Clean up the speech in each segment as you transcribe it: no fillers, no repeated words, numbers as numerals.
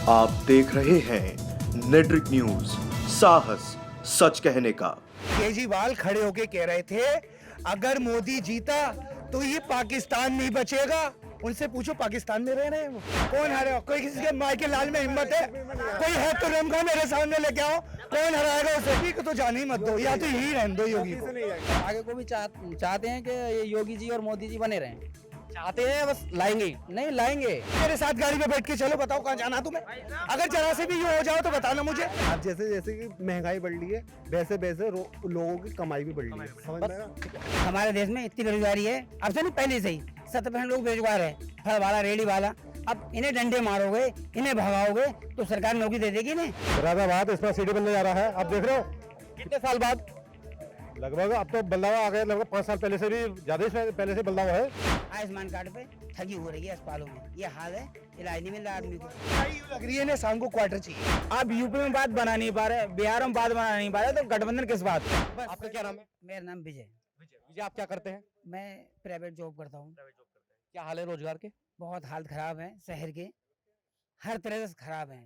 आप देख रहे हैं नेट्रिक न्यूज, साहस सच कहने का। केजरीवाल खड़े होके कह रहे थे अगर मोदी जीता तो ये पाकिस्तान नहीं बचेगा। उनसे पूछो पाकिस्तान में रह रहे हैं वो, कौन हरा? कोई किसी के मायके लाल में हिम्मत है? कोई है तो रमगा मेरे सामने लेके आओ, कौन हराएगा उसे? योगी को तो जाने ही मत दो, या तो यही रहने दो योगी को। आगे को भी चाहते हैं कि ये योगी जी और मोदी जी बने रहें। चाहते हैं, बस लाएंगे नहीं लाएंगे। मेरे साथ गाड़ी में बैठ के चलो, बताओ कहाँ जाना तुम्हें? अगर जरा से भी यूँ हो जाओ तो बताना मुझे। अब जैसे जैसे कि महंगाई बढ़ रही है वैसे वैसे लोगों की कमाई भी बढ़ रही है, समझ में आया? हमारे देश में इतनी बेरोजगारी है, अब से नहीं पहले से ही 70% लोग बेरोजगार है। फल वाला, रेडी वाला, अब इन्हें डंडे मारोगे, इन्हें भगाओगे तो सरकार नौकरी दे देगी नहीं। मुरादाबाद इसमें सिटी बनने जा रहा है, अब देख रहे हो कितने साल बाद, लगभग अब तो बदलाव आ गया, लगभग 5 साल पहले से भी ज्यादा पहले से बदलाव है। आयुष्मान कार्ड पे ठगी हो रही है अस्पतालों में, ये हाल है, इलाज नहीं मिल रहा आदमी को। लग रही है ना, शाम को क्वार्टर चाहिए। आप यूपी में बात बना नहीं पा रहे, बिहार में बात बना नहीं पा रहे, तो गठबंधन किस बात का? आपका क्या नाम है? मेरा नाम विजय। विजय, आप क्या करते हैं? मैं प्राइवेट जॉब करता हूँ। क्या हाल है रोजगार के? बहुत हालत खराब है शहर के, हर तरह से खराब है।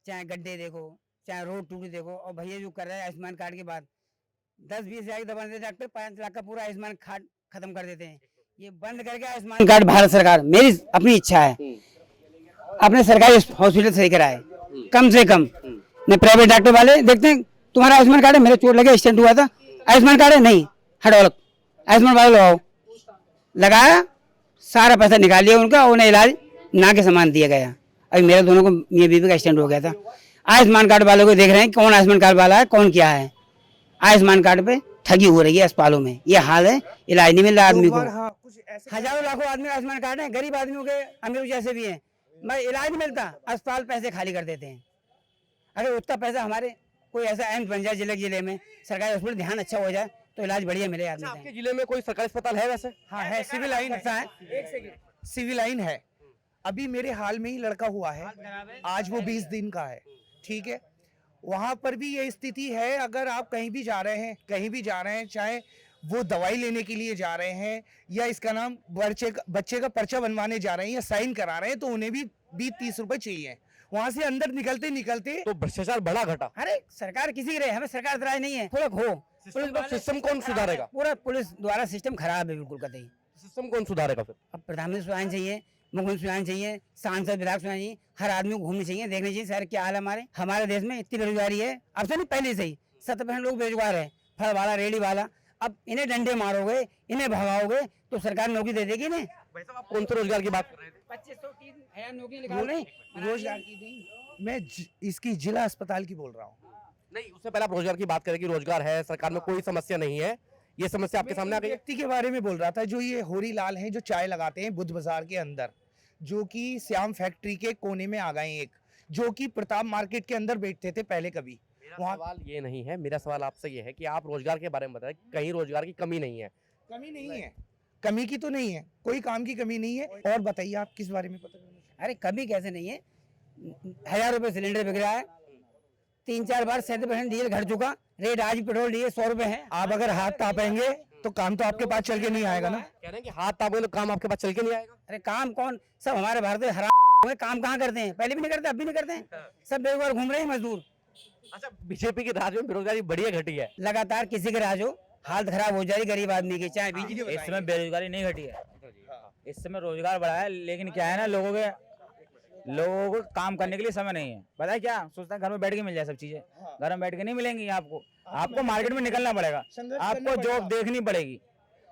चाहे गड्ढे देखो, चाहे रोड टूटी देखो। और भैया जो कर रहे हैं आयुष्मान कार्ड के बाद 10-20 हजार की दवा देते, डॉक्टर 5 लाख का पूरा आयुष्मान कार्ड खत्म कर देते हैं। ये बंद करके आयुष्मान कार्ड भारत सरकार, मेरी अपनी इच्छा है, अपने सरकारी हॉस्पिटल सही कराए कम से कम। न प्राइवेट डॉक्टर वाले देखते हैं तुम्हारा आयुष्मान कार्ड है, मेरे चोट लगे, एक्सीडेंट हुआ था, आयुष्मान कार्ड है नहीं, हटो आयुष्मान वाले लगाओ। लगाया, सारा पैसा निकाल लिया उनका, उन्हें इलाज ना के सामान दिया गया। अभी मेरे दोनों को मियां बीवी का एक्सीडेंट हो गया था। आयुष्मान कार्ड वालों को देख रहे हैं कौन आयुष्मान कार्ड वाला है, कौन क्या है। आयुष्मान कार्ड पे ठगी हो रही है अस्पतालों में, ये हाल है, इलाज नहीं मिल रहा आदमी को। हजारों लाखों आदमी आयुष्मान कार्ड है, गरीब आदमियों के, अमीर जैसे भी हैं, मैं इलाज नहीं मिलता, अस्पताल पैसे खाली कर देते हैं। अगर उतना पैसा हमारे कोई ऐसा एम्स बन जाए जिले में, सरकारी हॉस्पिटल ध्यान अच्छा हो जाए तो इलाज बढ़िया मिले आदमी। आपके जिले में कोई सरकारी अस्पताल है वैसे? हाँ है, सिविल लाइन है, सिविल लाइन है। अभी मेरे हाल में ही लड़का हुआ है, आज वो 20 दिन का है, ठीक है। वहां पर भी ये स्थिति है, अगर आप कहीं भी जा रहे हैं, चाहे वो दवाई लेने के लिए जा रहे हैं या इसका नाम बच्चे का पर्चा बनवाने जा रहे हैं या साइन करा रहे हैं, तो उन्हें भी 20-30 रुपए चाहिए। वहां से अंदर निकलते तो भ्रष्टाचार बड़ा घटा। अरे सरकार किसी की रहे, हमें सरकार इतराज नहीं है, थोड़ा हो। सिस्टम कौन सुधारेगा? पूरा पुलिस द्वारा सिस्टम खराब है बिल्कुल कतई। सिस्टम कौन सुधारेगा फिर? अब प्रधानमंत्री सुधारना चाहिए, मुख्यमंत्री सुधारना चाहिए, सांसद विधायक सुधारना चाहिए, हर आदमी को घूमना चाहिए, देखना चाहिए सर क्या हाल है। हमारे देश में इतनी बेरोजगारी है, अब से नहीं पहले से ही 70% लोग बेरोजगार है। फल वाला, रेडी वाला, अब इन्हें डंडे मारोगे, इन्हें भगाओगे तो सरकार नौकरी दे देगी नहीं। आप कौन से रोजगार की बात कर रहे थे? 25-30 नौकरी निकाल रही रोजगार की नहीं, मैं इसकी जिला अस्पताल की बोल रहा हूँ। नहीं, उससे पहले आप रोजगार की बात करें कि रोजगार है, सरकार में कोई समस्या नहीं है, ये समस्या आपके सामने आ गई। व्यक्ति के बारे में बोल रहा था, जो ये होरी लाल हैं, जो चाय लगाते हैं बुद्ध बाजार के अंदर, जो कि श्याम फैक्ट्री के कोने में आ गए, एक जो कि प्रताप मार्केट के अंदर बैठते थे पहले कभी। मेरा सवाल ये नहीं है, मेरा सवाल आपसे ये है कि आप रोजगार के बारे में बताएं, कहीं रोजगार की कमी नहीं है? कमी नहीं है, कमी की तो नहीं है, कोई काम की कमी नहीं है। और बताइए आप किस बारे में पता? अरे कभी कैसे नहीं है, 1000 रुपए सिलेंडर बिक रहा है, 3-4 बार 70% डीजल घट चुका, रेट आज पेट्रोल डीजल 100 रुपए है। आप अगर हाथ तापेंगे तो काम तो आपके पास चल के नहीं आएगा ना। कह रहे हैं कि हाथ तापोगे तो काम आपके पास चल के नहीं आएगा। अरे काम कौन, सब हमारे भारत में हराम हुए, काम कहाँ करते हैं, पहले भी नहीं करते, अब भी नहीं करते हैं, सब बेरोजगार घूम रहे हैं मजदूर। अच्छा, बीजेपी के राज में बेरोजगारी बढ़िया घटी है? लगातार किसी के राज हो, हालत खराब हो जाएगी गरीब आदमी की, चाहे बीजेपी। इस समय बेरोजगारी नहीं घटी है, इस समय रोजगार बढ़ा है, लेकिन क्या है ना, लोगों को काम करने के लिए समय नहीं है। पता है क्या सोचता है, घर में बैठ के मिल जाए सब चीजें, घर में बैठ के नहीं मिलेंगी आपको मार्केट में निकलना पड़ेगा, आपको जॉब देखनी पड़ेगी,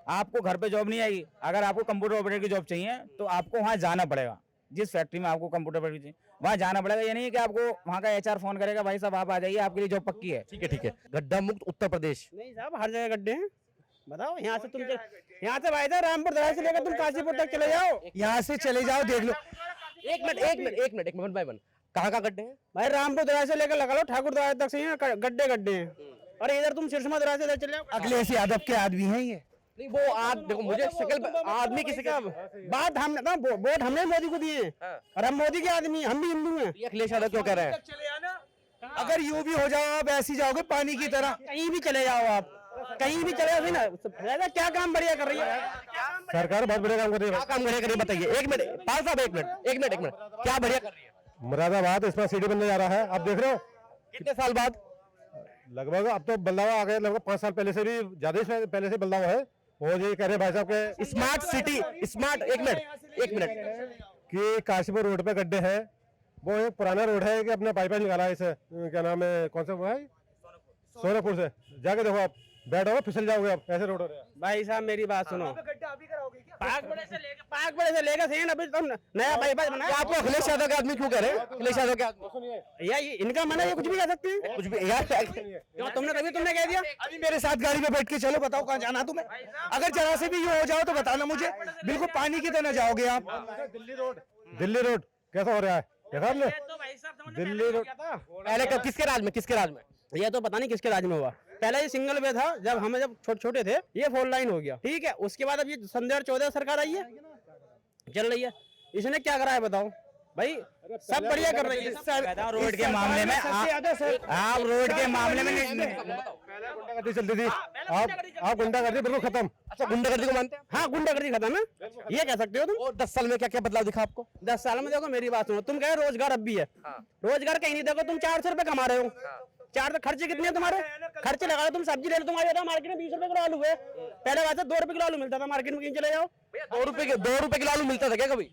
आपको घर पे जॉब नहीं आएगी। अगर आपको कंप्यूटर ऑपरेटर की जॉब चाहिए तो आपको वहाँ जाना पड़ेगा, जिस फैक्ट्री में आपको कंप्यूटर ऑपरेटर चाहिए वहाँ जाना पड़ेगा। ये नहीं है कि आपको वहाँ का HR फोन करेगा, भाई साहब आप आ जाइए, आपके लिए जॉब पक्की है। ठीक है। गड्ढा मुक्त उत्तर प्रदेश? नहीं साहब, हर जगह गड्ढे हैं। बताओ, यहाँ से भाई था रामपुर दराज से लेकर तुम काशीपुर तक चले जाओ, यहाँ से चले जाओ, देख लो। एक मिनट भाई बन, कहाँ गड्ढे हैं भाई? रामपुर दराज से लेकर लगा लो ठाकुर दराज तक से गड्ढे हैं। और इधर तुम सिरसमा दराज से इधर चले जाओ। अखिलेश यादव के आदमी हैं ये। नहीं, वो आप देखो, मुझे शक्ल आदमी किसी का बात हम ना, वोट हमने मोदी को दिए और हम मोदी के आदमी, हम भी हिंदू हैं। अखिलेश यादव क्यों कह रहे हैं? अगर यूं भी हो जाओ आप ऐसी जाओगे पानी की तरह, कहीं भी चले जाओ आप, कहीं भी चले जाओ ना, क्या काम बढ़िया कर रही है सरकार? बहुत बढ़िया काम कर रही है। क्या काम बढ़िया कर रही है बताइए? एक मिनट पाल साहब, एक मिनट, क्या बढ़िया कर रही है? मुरादाबाद इसमें सिटी बनने जा रहा है, आप देख रहे हो कितने साल बाद। लगभग अब तो बदलाव आ गया, लगभग 5 साल पहले से भी ज्यादा ही पहले से बदलाव है। और ये कह रहे हैं भाई साहब के स्मार्ट सिटी, स्मार्ट, एक मिनट कि काशीपुर रोड पे गड्ढे हैं, वो एक पुराना रोड है कि अपना पाइपलाइन निकाला है इसे, क्या नाम है, कौन सा भाई, सोनापुर से जाके देखो, आप बैठो फिसल जाओगे, आप ऐसे रोड हो रहे हैं। भाई साहब मेरी बात सुनो, पाक बड़े से लेकर सेन अभी तुम नया बाईपास बनाया। आप अखिलेश यादव के आदमी क्यों कह रहे हैं? अखिलेश यादव के आदमी यार इनका मन है, ये कुछ भी कह सकते हैं, कुछ भी यार, क्यों तुमने कह दिया। अभी मेरे साथ गाड़ी में बैठ के चलो, बताओ कहाँ जाना तुम्हें। अगर जरा से भी ये हो जाओ तो बताना मुझे, बिल्कुल पानी की तरह जाओगे आप। दिल्ली रोड कैसा हो रहा है देखा आपने? दिल्ली रोड पहले कब किसके राज में ये तो पता नहीं किसके राज में हुआ। पहले ये सिंगल वे था, जब छोटे थे, ये 4 लाइन हो गया, ठीक है। उसके बाद अब ये संध्या 14 सरकार आई है, चल रही है, इसने क्या करा है बताओ भाई, सब बढ़िया कर रही है। रोड के मामले में आप रोड के मामले में गुंडागर्दी चलती थी, आप गुंडागर्दी बिल्कुल खत्म। अच्छा गुंडागर्दी को मानते हैं? हाँ गुंडागर्दी खत्म है, ये कह सकते हो तुम। और 10 साल में क्या क्या बदलाव दिखा आपको? 10 साल में देखो मेरी बात सुनो, तुम कहे रोजगार अब भी है, रोजगार कहीं नहीं। देखो तुम 400 रुपए कमा रहे हो, 4 खर्चे कितने हैं तुम्हारे? खर्चे लगा लो, तुम सब्जी ले लो, तुम्हारे जाता मार्केट में 20 रुपए किलो आलू है, पहले बात है 2 रुपए किलो आलू मिलता था मार्केट में, कहीं चले जाओ 2 रुपए किलो आलू मिलता था क्या कभी?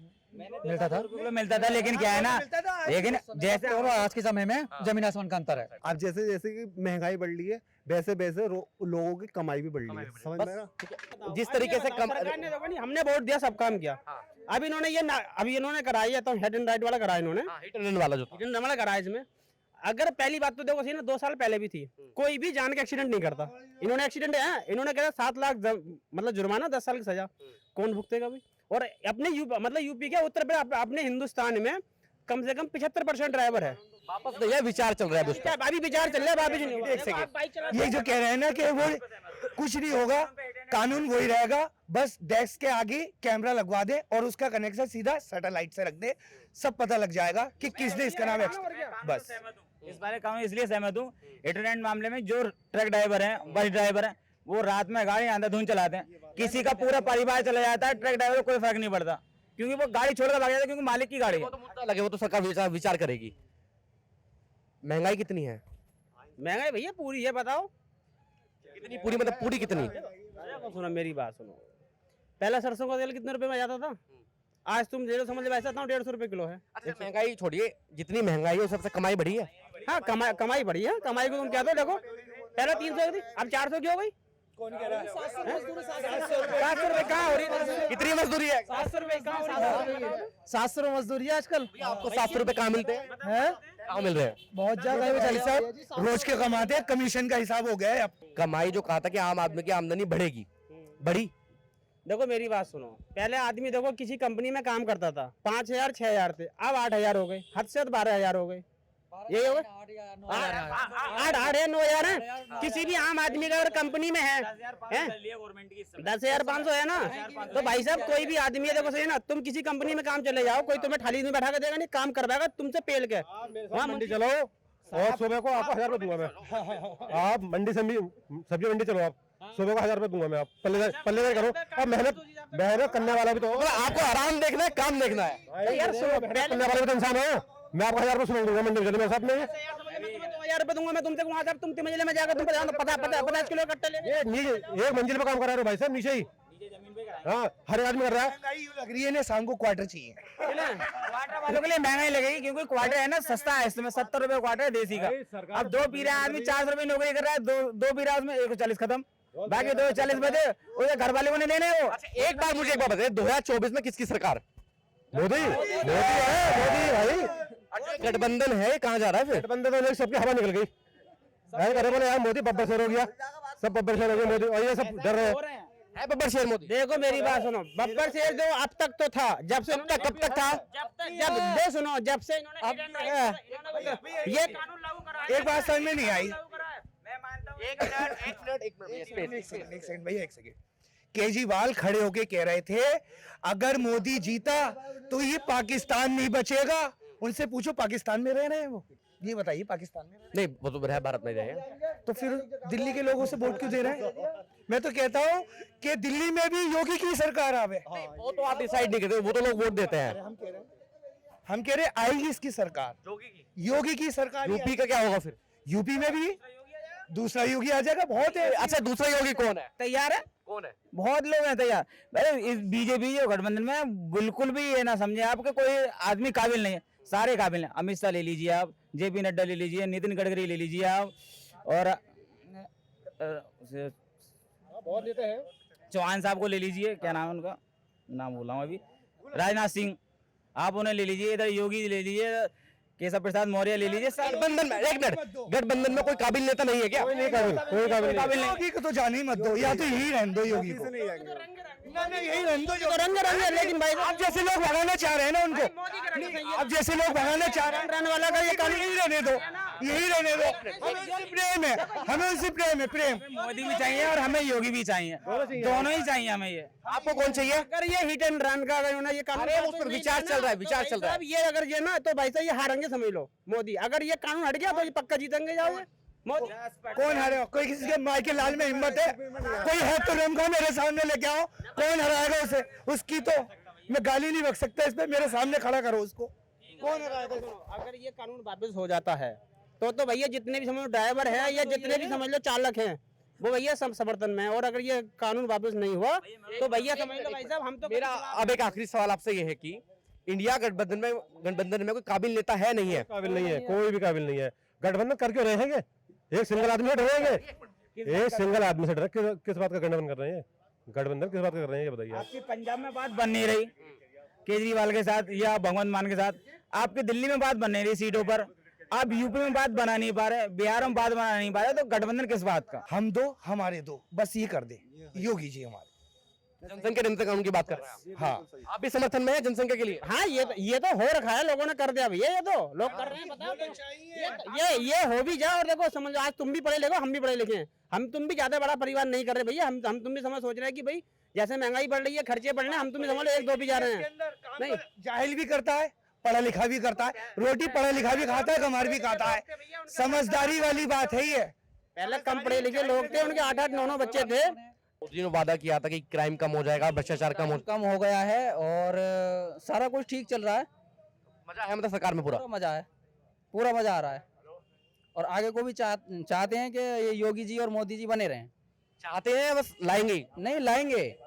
मिलता था, लेकिन क्या है ना, लेकिन जैसे और आज के समय में जमीन आसमान का अंतर है। अब जैसे जैसे कि महंगाई बढ़ रही है, वैसे वैसे लोगों की कमाई भी बढ़ रही है, समझ में आ रहा? जिस तरीके से हमने वोट दिया, सब काम किया। अब इन्होंने अभी इन्होंने कराई है, तो हेड एंड राइट वाला कराया इन्होंने, हिट एंड रन वाला जो हिट एंड रन वाला कराया इसमें। अगर पहली बात तो देखो सही ना, 2 साल पहले भी थी, कोई भी जान के एक्सीडेंट नहीं करता। इन्होंने एक्सीडेंट है, इन्होंने कहा 7 लाख मतलब जुर्माना, 10 साल की सजा, कौन भुगतेगा भाई? और अपने यूपी के उत्तर प्रदेश, अपने हिंदुस्तान में कम से कम 75% ड्राइवर है। वापस यह विचार चल रहा है, अभी विचार चल रहा है, अभी नहीं हुआ। एक सेकंड, ये जो कह रहे हैं ना कि वो कुछ नहीं होगा, कानून वही रहेगा, बस डेस्क के आगे कैमरा लगवा दे और उसका कनेक्शन सीधा सैटेलाइट से रख दे, सब पता लग जाएगा कि किसने इसका नाम बस। इस बारे कानून इसलिए सहमत हूँ, इंटरनेट मामले में जो ट्रक ड्राइवर हैं, बस ड्राइवर हैं, वो रात में गाड़ी अंधाधुंध चलाते हैं, किसी का पूरा परिवार चला जाता है, ट्रक ड्राइवर को कोई फर्क नहीं पड़ता, क्योंकि वो गाड़ी छोड़कर भाग जाता है, क्योंकि मालिक की गाड़ी है। लगे वो तो सरकार विचार करेगी। महंगाई कितनी है? महंगाई भैया पूरी है, बताओ कितनी पूरी, मतलब पूरी कितनी? सुनो मेरी बात सुनो, पहले सरसों का तेल कितने रुपए में जाता था, आज तुम ले लो, समझ लो वैसा था 150 रुपए किलो है। अच्छा महंगाई छोड़िए, जितनी महंगाई है सबसे कमाई बढ़ी है। हाँ कमाई बढ़ी है, कमाई को तुम क्या दो, देखो पहले 300 थी, अब 400 की हो गई। 700 रुपए कहाँ हो रही है? कितनी मजदूरी है? 700 रुपए कहाँ हो रही है? 700 रुपए मजदूरी है आजकल। आपको 700 रुपए कहाँ मिलते हैं? कहाँ मिल रहे हैं? बहुत ज्यादा है भाई साहब, रोज के कमाते हैं, कमीशन का हिसाब हो गया है अब। कमाई जो कहा था कि आम आदमी की आमदनी बढ़ेगी, बढ़ी? देखो मेरी बात सुनो, पहले आदमी देखो किसी कंपनी में काम करता था, 5000 6000 थे, अब 8000 हो गए, हद से 12000 हो गए, यही हो गए 8 है 9000 है। किसी भी आम आदमी का अगर कंपनी में है 10,500 है ना, तो भाई साहब कोई भी आदमी है, देखो सही ना, तुम किसी कंपनी में काम चले जाओ, कोई तुम्हें थाली में बैठा कर देगा नहीं, काम करवाएगा तुमसे पेल के। वहाँ मंडी चलो और सुबह को आपको 1000 रुपए दूंगा मैं। आप मंडी सब्जी मंडी चलो, आप सुबह को 1000 रुपए दूंगा मैं। आप पल्ले करो, अब मेहनत करने वाला भी तो आपको आराम देखना है, काम देखना है यार। करने वाला भी तो इंसान है। मैं आपको 1000 रुपए सुना दूंगा मंडी में चलो, मेरे साथ में 2000 रुपए दूंगा मैं तुमसे, वहाँ से तुम मंजिल में जाकर तुम 50 किलो कट्टे ले। एक मंजिल पे काम कर रहा है भाई साहब, नीचे ही। हाँ हर आदमी कर रहा है। महंगाई लग रही है ना, शाम को क्वार्टर चाहिए, क्वार्टर वालों के लिए महंगाई लगेगी, क्योंकि क्वार्टर है ना सस्ता है, इसमें 70 रुपए क्वार्टर है देसी का। अब 2 पीरा आदमी 400 रुपए नौकरी कर रहा है, 2 पीरा उसमें 140 खत्म, बाकी 240 बचे उसे घर वाले को नहीं देने। वो एक बार मुझे एक बात बताइए, 2024 में किसकी सरकार? मोदी है, मोदी भाई। गठबंधन है, कहाँ जा रहा है फिर? गठबंधन तो सबकी हवा निकल गई, बोले यार मोदी बब्बर शेर हो गया, सब बब्बर शेर हो गया मोदी, और ये सब डर रहे हैं बब्बर शेर मोदी। देखो मेरी बात सुनो, बब्बर शेर जो अब तक तो था, जब से कब तक था, जब सुनो जब से ये कानून लागू करा, एक बात समझ में नहीं आई। मैं मानता हूँ। एक सेकंड भैया, एक सेकंड। केजरीवाल खड़े होके कह रहे थे अगर मोदी जीता तो ये पाकिस्तान नहीं बचेगा। उनसे पूछो पाकिस्तान में रह रहे हैं वो, ये बताइए पाकिस्तान में नहीं, वो तो भारत में रहे हैं। तो फिर दिल्ली के लोगों से वोट क्यों दे रहे हैं? मैं तो कहता हूँ कि दिल्ली में भी योगी की सरकार आवे। वो तो आप डिसाइड नहीं करते, वो तो लोग वोट देते हैं। हम कह रहे आएगी इसकी सरकार, योगी की सरकार। यूपी का क्या होगा फिर? यूपी में भी दूसरा योगी आ जाएगा। बहुत है। अच्छा, दूसरा योगी कौन है? तैयार है, कौन है? बहुत लोग हैं तैयार। अरे इस बीजेपी जो गठबंधन में बिल्कुल भी ये ना समझे आपके कोई आदमी काबिल नहीं है, सारे काबिल हैं। अमित शाह ले लीजिए आप, जेपी नड्डा ले लीजिए, नितिन गडकरी ले लीजिए आप, और बहुत लेते हैं। चौहान साहब को ले लीजिए, क्या नाम है उनका, नाम बोला हूँ अभी, राजनाथ सिंह, आप उन्हें ले लीजिए। इधर योगी ले लीजिए, केशव प्रसाद मौर्य ले लीजिए। गठबंधन में, एक मिनट, गठबंधन में कोई काबिल नेता नहीं है क्या? कोई नहीं काबिल, कोई काबिल नहीं। योगी को तो जाने ही मत दो, या तो यही रहने दो योगी को। नहीं, यही रहने दो। रंग है, लेकिन भाई आप जैसे लोग भगाना चाह रहे हैं ना उनको, अब जैसे लोग भगाना चाह रहे हैं रहने वाला का ये कानून यही रहने दो, यही रहने दो। हमें उनसे प्रेम है, हमें उनसे प्रेम है, प्रेम। मोदी भी चाहिए और हमें योगी भी चाहिए, दोनों ही चाहिए हमें। ये आपको कौन चाहिए? अगर ये हिट एंड रन का अगर ये कानून अरे उस पर विचार चल रहा है, विचार चल रहा है। ये अगर ये ना तो भाई साहब ये हारेंगे समझ लो मोदी। अगर ये कानून हट गया तो ये पक्का जीतेंगे जाओगे मोदी। कौन हारेगा? कोई किसी के माई के लाल में हिम्मत है? कोई है तो रमका मेरे सामने लेके आओ, कौन हराएगा उसे? उसकी तो मैं गाली नहीं बक सकता इस पे, मेरे सामने खड़ा करो उसको। कौन हराएगा? सुनो, अगर ये कानून वापस हो जाता है तो भैया जितने भी समझ लो ड्राइवर है या जितने भी समझ लो चालक हैं वो भैया सब समर्थन में है। और अगर ये कानून वापस नहीं हुआ तो भैया समझ लो भाई साहब हम तो मेरा अब एक आखिरी सवाल आपसे ये है कि इंडिया गठबंधन में कोई काबिल नेता है नहीं है? काबिल नहीं है, कोई भी काबिल नहीं है। गठबंधन कर क्यों रहेंगे? एक सिंगल आदमी से डरेंगे? एक सिंगल आदमी से डर किस बात का गठबंधन कर रहे हैं? गठबंधन किस बात का कर रहे हैं ये बताइए। आपकी पंजाब में बात बन नहीं रही केजरीवाल के साथ या भगवंत मान के साथ, आपकी दिल्ली में बात बन नहीं रही सीटों पर, आप यूपी में बात बना नहीं पा रहे, बिहार में बात बना नहीं पा रहे, तो गठबंधन किस बात का? हम दो, हमारे दो, बस ये कर दे योगी जी हमारे। जनसंख्या नियंत्रण कानून की बात कर रहे हैं। हाँ, आप भी समर्थन में है जनसंख्या के लिए? हाँ ये तो हो रखा है, लोगों ने कर दिया भैया। ये तो लोग कर रहे हैं, बताओ तो। ये हो भी जाए। और देखो समझ लो आज तुम भी पढ़े लिखो, हम भी पढ़े लिखे हैं, हम तुम भी ज्यादा बड़ा परिवार नहीं कर रहे भैया। हम तुम भी समझ सोच रहे हैं कि भाई जैसे महंगाई बढ़ रही है, खर्चे बढ़ रहे हैं, हम तुम भी समझ लो एक दो भी जा रहे हैं। नहीं, जाहिल भी करता है, पढ़ा लिखा भी करता है, रोटी पढ़ा लिखा भी खाता है, कमार भी खाता है। समझदारी वाली बात है ये। पहले कम पढ़े लिखे लोग थे, उनके 8-8 9-9 बच्चे थे। मोदी ने वादा किया था कि क्राइम कम हो जाएगा, भ्रष्टाचार कम हो गया है और सारा कुछ ठीक चल रहा है। मजा है मतलब सरकार में पूरा? पूरा मजा है, पूरा मजा आ रहा है। और आगे को भी चाहते हैं कि ये योगी जी और मोदी जी बने रहें। चाहते हैं, बस लाएंगे? नहीं, लाएंगे।